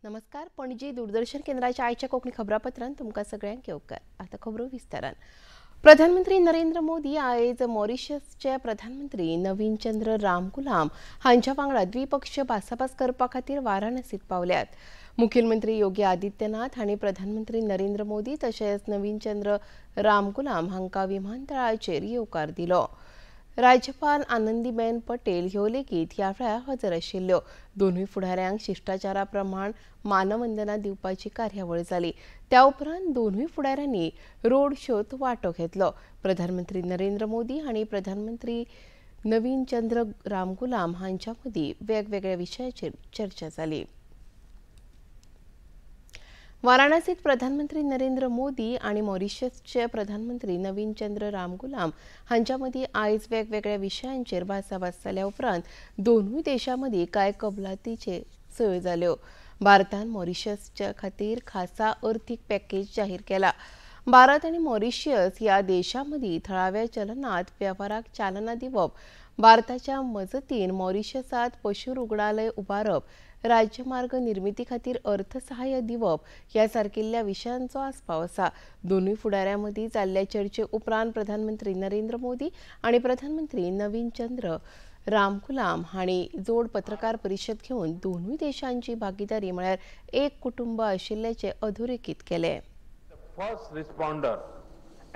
नमस्कार. पणजी दूरदर्शन केंद्राच्या आयच्या कोकणी खबरापत्रांत तुमकां सगळ्यांक येवकार. आता खबरो विस्तारान. प्रधानमंत्री नरेंद्र मोदी आयज मॉरिशसचे प्रधानमंत्री नवीन चंद्र रामकुलाम हांच्या वांगडा द्विपक्षीय भासाभास करपा खातीर वाराणसीत पावल्यात. मुखेलमंत्री योगी आदित्यनाथ हांणी प्रधानमंत्री नरेंद्र मोदी तशेंच नवीन चंद्र रामकुलाम हांकां विमानतळाचेर येवकार दिलो. राज्यपाल आनंदीबेन पटेल ह्यो लेगीत ह्या वेळार हजर आशिल्ल्यो. दोनूय फुडाऱ्यांक शिष्टाचारा प्रमाण मानवंदना दिवपाची कार्यावळ जाली. त्या उपरांत दोनूय फुडाऱ्यांनी रोड शोत वांटो घेतलो. प्रधानमंत्री नरेंद्र मोदी हांणी प्रधानमंत्री नवीन चंद्र रामकुलाम हांच्या मदीं वेगवेगळ्या विशयाचेर चर्चा जाली. वाराणसीत प्रधानमंत्री नरेंद्र मोदी आणि मॉरिशसचे प्रधानमंत्री नवीन चंद्र रामकुलाम हांच्या मदीं आयज वेगवेगळ्या विशयांचेर भासाभास जाल्या उपरांत दोनूय देशां मदीं कांय कबलातीचे सयो जाल्यो. भारतान मॉरिशसच्या खातीर खासा अर्थीक पॅकेज जाहीर केला. भारत आनी मॉरिशस ह्या देशां मदीं थळाव्या चलनांत वेव्हाराक चालना दिवप, भारताच्या मजतीन मॉरिशसांत पशु रुग्णालय उबारप, राज्यमार्ग निर्मिती खातीर अर्थसहाय्य दिवप ह्या सारकिल्ल्या विशयांचो आस्पाव आसा. दोनूय फुडाऱ्यां मदीं जाल्ल्या चर्चे उपरांत प्रधानमंत्री नरेंद्र मोदी आनी प्रधानमंत्री नवीन चंद्र रामकुलाम हांणी जोड पत्रकार परिशद घेवन दोनूय देशांची भागीदारी म्हळ्यार एक कुटुंब आशिल्ल्याचे अधोरेखीत केले. First responder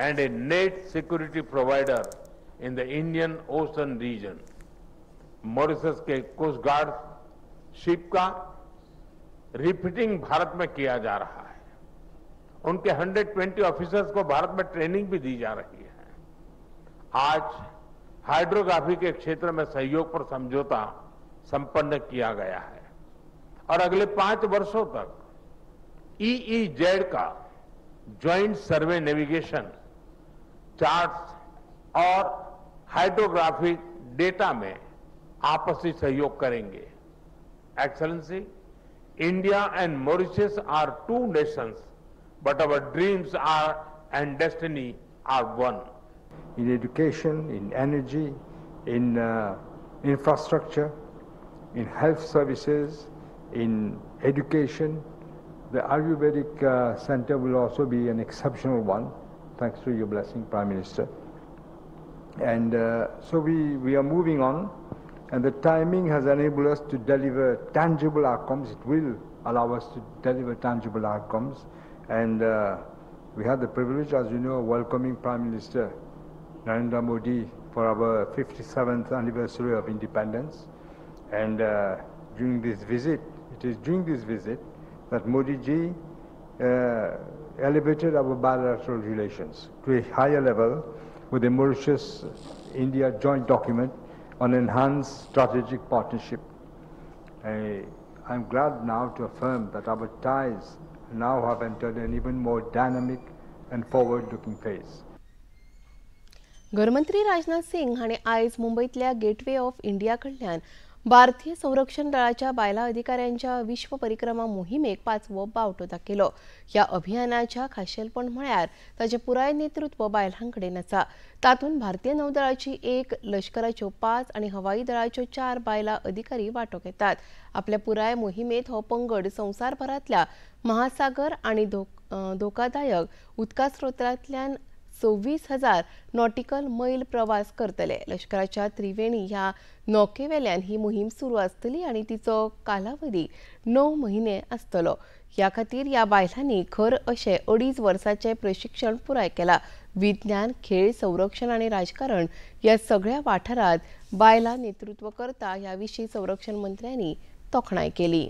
and a net security provider in the Indian Ocean region. Mauritius के कोस्ट गार्ड शिप का रिफिटिंग भारत में किया जा रहा है. उनके 120 ऑफिसर्स को भारत में ट्रेनिंग भी दी जा रही है. आज हाइड्रोग्राफी के क्षेत्र में सहयोग पर समझौता संपन्न किया गया है और अगले 5 वर्षों तक EEZ का ज्वाइंट सर्वे नेविगेशन चार्ट्स और हाइड्रोग्राफिक डेटा में आपसी सहयोग करेंगे. Excellency, India and Mauritius are two nations, but our dreams are and destiny are one. In education, in energy, in infrastructure, in health services, in education, the Ayurvedic center will also be an exceptional one, thanks to your blessing, Prime Minister. And so we are moving on, and the timing has enabled us to deliver tangible outcomes. It will allow us to deliver tangible outcomes. And we had the privilege, as you know, of welcoming Prime Minister Narendra Modi for our 57th anniversary of independence. And during this visit, it is during this visit that Modi ji elevated our bilateral relations to a higher level with the Mauritius-India joint document on enhanced strategic partnership. I'm glad now to affirm that our ties now have entered an even more dynamic and forward-looking phase. गृहमंत्री राजनाथ सिंग हांणी आयज मुंबईतल्या gateway of India कडल्यान भारतीय संरक्षण दळाच्या बायला अधिकाऱ्यांच्या विश्व परिक्रमा मोहिमेक 5वो बावटो दाखयलो. ह्या अभियानाच्या खाशेलपण म्हळ्यार ताचे पुराय नेतृत्व बायलांकडेन आसा. तातूंत भारतीय नौदळाची 1, लष्कराच्यो 5 आनी हवाई दळाच्यो 4 बायला अधिकारी वांटो घेतात. आपल्या पुराय मोहिमेत हो पंगड संवसारभरांतल्या महासागर आनी धोकादायक उदकास्रोतांतल्यान 26,000 नॉटिकल मैल प्रवास करतले. लष्कराच्या त्रिवेणी ह्या नौकेवेल्यान ही मोहीम सुरू आसतली आनी तिचो कालावधी 9 म्हयने आसतलो. ह्या खातीर ह्या बायलांनी खर अशें 2.5 वर्सांचें प्रशिक्षण पुराय केलां. विज्ञान, खेळ, संरक्षण आनी राजकारण ह्या सगळ्या वाठारांत बायलां नेतृत्व करता ह्या विशीं संरक्षण मंत्र्यांनी तोखणाय केली.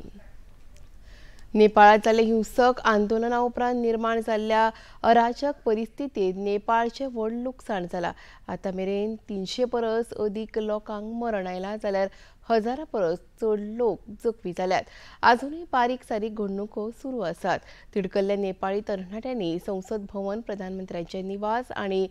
नेपाळात जाल्ल्या हिंसक आंदोलना उपरांत निर्माण जाल्ल्या अराजक परिस्थितीत नेपाळचें व्हड लुकसाण जालां. आतां मेरेन 300 परस अदीक लोकांक मरण आयलां जाल्यार 1000 परस चड लोक जखमी जाल्यात. अजूनय बारीक सारीक घडणुको सुरू आसात. तिडकल्ल्या नेपाळी तरणाट्यांनी संसद भवन, प्रधानमंत्र्यांचे निवास आनी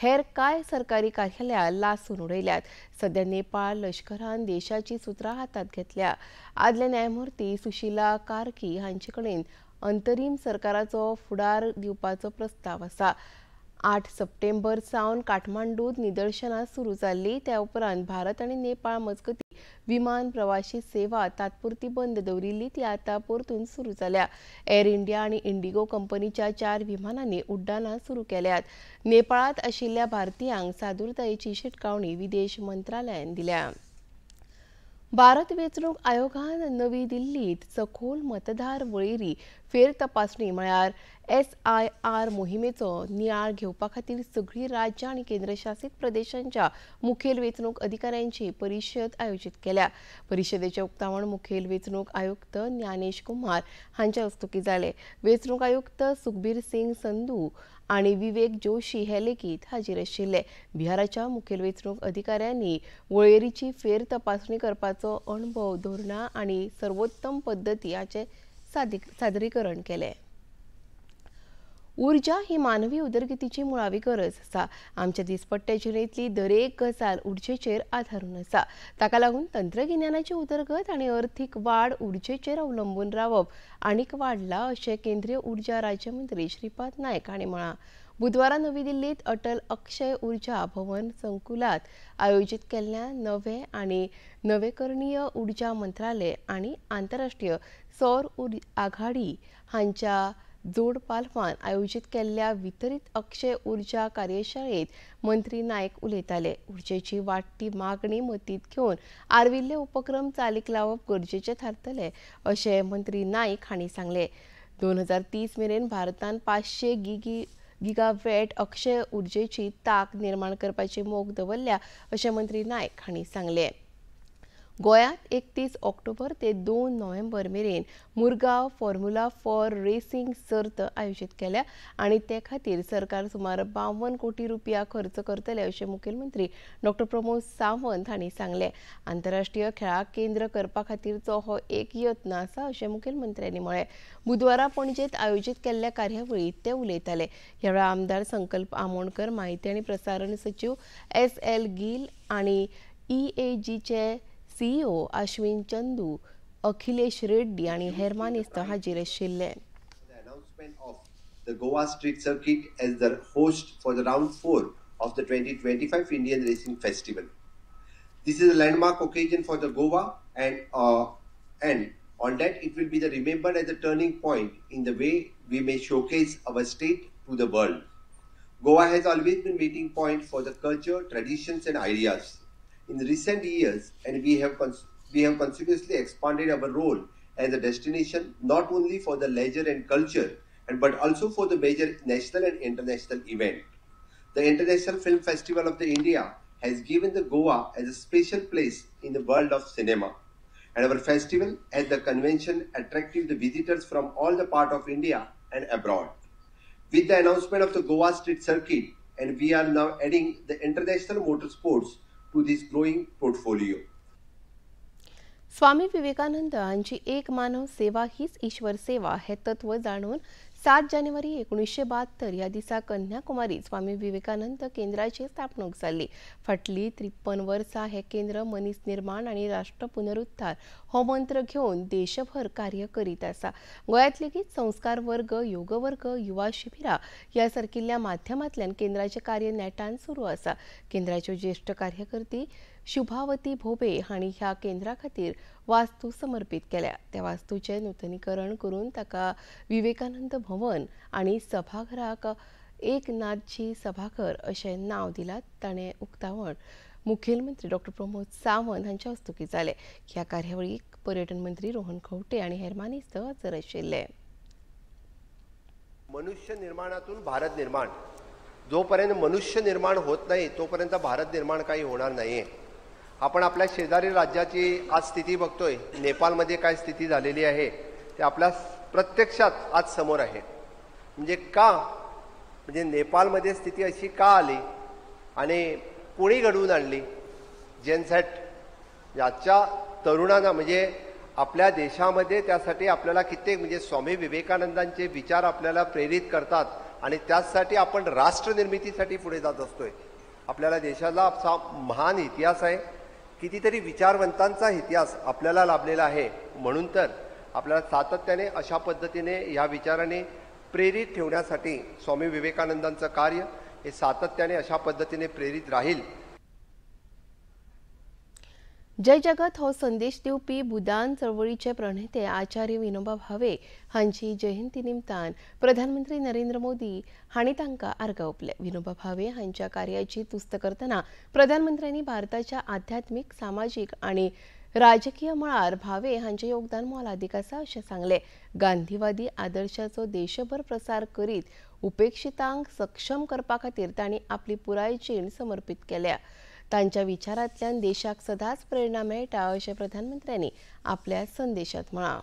हेर कांय सरकारी कार्यालयां लासून उडयल्यात. सध्या नेपाळ लष्करान देशाची सुत्रां हातांत घेतल्या. आदले न्यायमूर्ती सुशीला कार्की हांचे कडेन अंतरीम सरकाराचो फुडार दिवपाचो प्रस्ताव आसा. 8 सप्टेंबर सावन काठमांडूत निदर्शनां सुरू जाल्लीं. त्या उपरांत भारत आनी नेपाळ मजगतीं विमान प्रवासी सेवा तात्पुरती बंद दवरिल्ली ती आता परतून सुरू जाल्या. एअर इंडिया आणि इंडिगो कंपनीच्या 4 विमानांनी उड्डाणां सुरू केल्यात. नेपाळांत आशिल्ल्या भारतीयांक सादूरतायेची शिटकावणी विदेश मंत्रालयान दिल्या. भारत वेंचणूक आयोगान नवी दिल्लीत सखोल मतदार वळेरी फेर तपासणी म्हळ्यार SIR मोहिमेचो नियाळ घेवपा खातीर सगळीं राज्यां आनी केंद्रशासीत प्रदेशांच्या मुखेल वेंचणूक अधिकाऱ्यांची परिशद आयोजीत केल्या. परिशदेचें उक्तावण मुखेल वेंचणूक आयुक्त ज्ञानेश कुमार हांचे हस्तुकीं जालें. वेंचणूक आयुक्त सुखबीर सिंग संधू आनी विवेक जोशी हे लेगीत हाजीर आशिल्ले. बिहाराच्या मुखेल वेंचणूक अधिकाऱ्यांनी वळेरीची फेर तपासणी करपाचो अणभव, धोरणां आनी सर्वोत्तम पद्दती हाचें सादरीकरण केलें. उर्जा ही मानवी उदरगतीची मुळावी गरज आसा. आमच्या दिसपट्ट्या जिणेंतली दरेक गजाल उर्जेचेर आदारून आसा. ताका लागून तंत्रगिन्यानाची उदरगत आनी अर्थीक वाड उर्जेचेर अवलंबून रावप आनीक वाडला अशें केंद्रीय उर्जा राज्यमंत्री श्रीपाद नायक हांणी म्हळां. बुधवारा नवी दिल्लीत अटल अक्षय उर्जा भवन संकुलात आयोजीत केल्ल्या नवे आनी नवीकरणीय उर्जा मंत्रालय आनी आंतरराष्ट्रीय सौर आघाडी हांच्या जोड पालवान आयोजीत केल्ल्या वितरीत अक्षय उर्जा कार्यशाळेत मंत्री नायक उलयताले. उर्जेची वाडटी मागणी मतींत घेवन आर्विल्ले उपक्रम चालीक लावप गरजेचें थारतलें अशें मंत्री नायक हांणी सांगलें. 2030 मेरेन भारतान 500 गिगावॅट अक्षय उर्जेची तांक निर्माण करपाची मोख दवरल्या अशें मंत्री नायक हांणी सांगलें. गोंयांत 31 ऑक्टोबर ते 2 नोव्हेंबर मेरेन मुरगांव फॉर्म्युला फॉर रेसिंग सर्त आयोजीत केल्या आनी ते खातीर सरकार सुमार 52 कोटी रुपया खर्च करतले अशें मुखेलमंत्री डॉ. प्रमोद सावंत हांणी सांगलें. आंतरराष्ट्रीय खेळाक केंद्र करपा खातीरचो हो एक यत्न आसा अशें मुखेलमंत्र्यांनी म्हळें. बुधवारा पणजेंत आयोजीत केल्ल्या कार्यावळींत ते उलयताले. ह्या वेळार आमदार संकल्प आमोणकर, माहिती आनी प्रसारण सचिव SL गील आनी EAGचे CEO अश्विन चंदू, अखिलेश रेड्डी आणि हेर मानेस्त हाजीर आशिल्ले. The announcement of the Goa Street Circuit as the host for the round 4 of the 2025 Indian Racing Festival. This is a landmark occasion for the Goa and on that it will be remembered as a turning point in the way we may showcase our state to the world. Goa has always been meeting point for the culture, traditions and ideas. In recent years, and we have continuously expanded our role as a destination not only for the leisure and culture, but also for the major national and international event. The International Film Festival of the India has given the Goa as a special place in the world of cinema, and our festival as the convention attracting the visitors from all the part of India and abroad. With the announcement of the Goa Street Circuit, and we are now adding the international motorsports to this growing portfolio. Swami Vivekananda हांची एक मानव सेवा हीच ईश्वर सेवा हे तत्व जाणून 7 जानेवारी 1972 ह्या दिसा कन्याकुमारी स्वामी विवेकानंद केंद्राची स्थापणूक जाल्ली. फाटली 53 वर्सां हे केंद्र मनीस निर्माण आनी राष्ट्र पुनरुद्धार हो मंत्र घेवन देशभर कार्य करीत आसा. गोंयांत लेगीत संस्कार वर्ग, योग वर्ग, युवा शिबिरां ह्या सारकिल्ल्या माध्यमांतल्यान केंद्राचें कार्य नेटान सुरू आसा. केंद्राच्यो ज्येश्ठ कार्यकर्ती शुभावती भोबे हांणी ह्या केंद्रा खातीर वास्तू समर्पीत केल्या. त्या वास्तूचें नूतनीकरण करून ताका विवेकानंद भवन आनी सभाघराक एकनाथजी सभाघर अशें नांव दिलां. ताणें उक्तावण मुखेलमंत्री डॉ. प्रमोद सावंत हांच्या हस्तुकीं जालें. ह्या कार्यावळीक पर्यटन मंत्री रोहन खंवटे आनी हेर मानेस्त हजर आशिल्ले. मनुष्य निर्माणातून भारत निर्माण, जोपर्यंत मनुष्य निर्माण होत नाही तोपर्यंत भारत निर्माण काही होणार नाहीये. आपण आपल्या शेजारी राज्याची आज स्थिती बघतोय. नेपाळमध्ये काय स्थिती झालेली आहे ते आपल्या प्रत्यक्षात आज समोर आहे. म्हणजे नेपाळमध्ये स्थिती अशी का आली आणि कोणी घडवून आणली? जेनसेट याच्या तरुणांना म्हणजे आपल्या देशामध्ये त्यासाठी आपल्याला कित्येक म्हणजे स्वामी विवेकानंदांचे विचार आपल्याला प्रेरित करतात आणि त्यासाठी आपण राष्ट्र निर्मितीसाठी पुढे जात असतोय. आपल्याला देशाला असा महान इतिहास आहे, कितीतरी विचारवंतांचा इतिहास आपल्याला लाभलेला आहे. म्हणून तर आपल्याला सातत्याने अशा पद्धतीने या विचाराने प्रेरित ठेवण्यासाठी स्वामी विवेकानंदांचं कार्य हे सातत्याने अशा पद्धतीने प्रेरित राहील. जय जगत हो संदेश दिवपी भूदान चळवळीचे प्रणेते आचार्य विनोबा भावे हांची जयंती निमतान प्रधानमंत्री नरेंद्र मोदी हांणी तांकां आर्गां ओंपले. विनोबा भावे हांच्या कार्याची तुस्त करतना प्रधानमंत्र्यांनी भारताच्या आध्यात्मिक, सामाजीक आनी राजकीय मळार भावे हांचें योगदान मोलादीक आसा अशें सांगलें. गांधीवादी आदर्शाचो देशभर प्रसार करीत उपेक्षितांक सक्षम करपा खातीर तांणी आपली पुराय जीण समर्पीत केल्या. तांच्या विचारांतल्यान देशाक सदांच प्रेरणा मेळटा अशें प्रधानमंत्र्यांनी आपल्या संदेशांत म्हळां.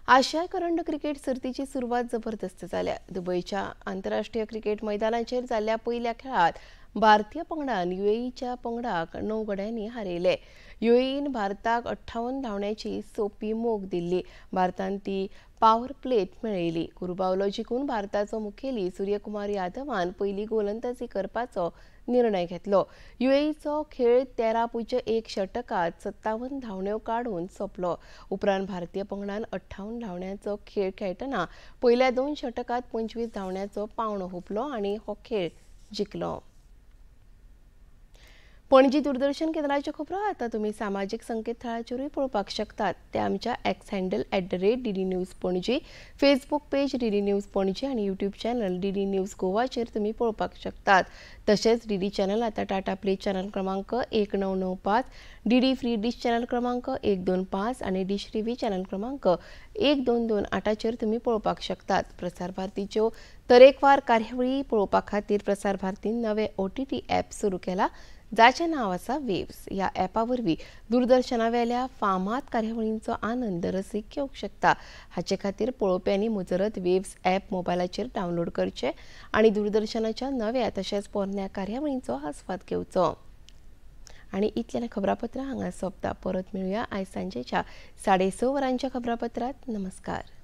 आशिया करंड क्रिकेट सर्तीची सुरवात जबरदस्त जाल्या. दुबयच्या आंतरराष्ट्रीय क्रिकेट मैदानाचेर जाल्ल्या पयल्या खेळात भारतीय पंगडान युएईच्या पंगडाक 9 गड्यांनी हारयले. युएईन भारताक 58 धांवड्यांची सोपी मोख दिल्ली. भारतान ती पॉवर प्लेत मेळयली. कुरबावलो जिखून भारताचो मुखेली सूर्यकुमार यादवान पयली गोलंदाजी करपाचो निर्णय घेतलो. युएईचो खेळ 13.1 षटकात 57 धांवड्यो काडून सोंपलो. उपरांत भारतीय पंगडान 58 धांवड्यांचो खेळ खेळटना पयल्या 2 षटकात 25 धांवड्यांचो पावंडो हुंपलो आनी हो खेळ जिखलो. पणजी दूरदर्शन केंद्राच्यो खबरो आतां तुमी सामाजीक संकेतथळाचेरूय पळोवपाक शकतात. ते आमच्या x handle @DD news Panaji, Facebook page DD news Panaji आनी यूट्यूब चॅनल DD न्यूज गोवाचेर तुमी पळोवपाक शकतात. तशेंच DD चॅनल आतां टाटा प्ले चॅनल क्रमांक 1995, DD फ्री डिश चॅनल क्रमांक 125 आनी डिश टीव्ही चॅनल क्रमांक 1228चेर तुमी पळोवपाक शकतात. प्रसार भारतीच्यो तरेकवार कार्यावळी पळोवपा खातीर प्रसार भारतीन नवें OTT ॲप सुरू केलां, जाचें नांव आसा वेव्स. ह्या ॲपा वरवीं दूरदर्शनावेल्या फामाद कार्यावळींचो आनंद रसीक घेवंक शकता. हाचे खातीर पळोवप्यांनी मुजरत वेव्स ॲप मोबायलाचेर डावनलोड करचें आनी दूरदर्शनाच्या नव्या तशेंच पोरन्या कार्यावळींचो आस्वाद घेवचो. आनी इतलें खबरापत्र हांगा सोंपता. परत मेळुया आयज सांजेच्या 6:30 वरांच्या खबरापत्रांत. नमस्कार.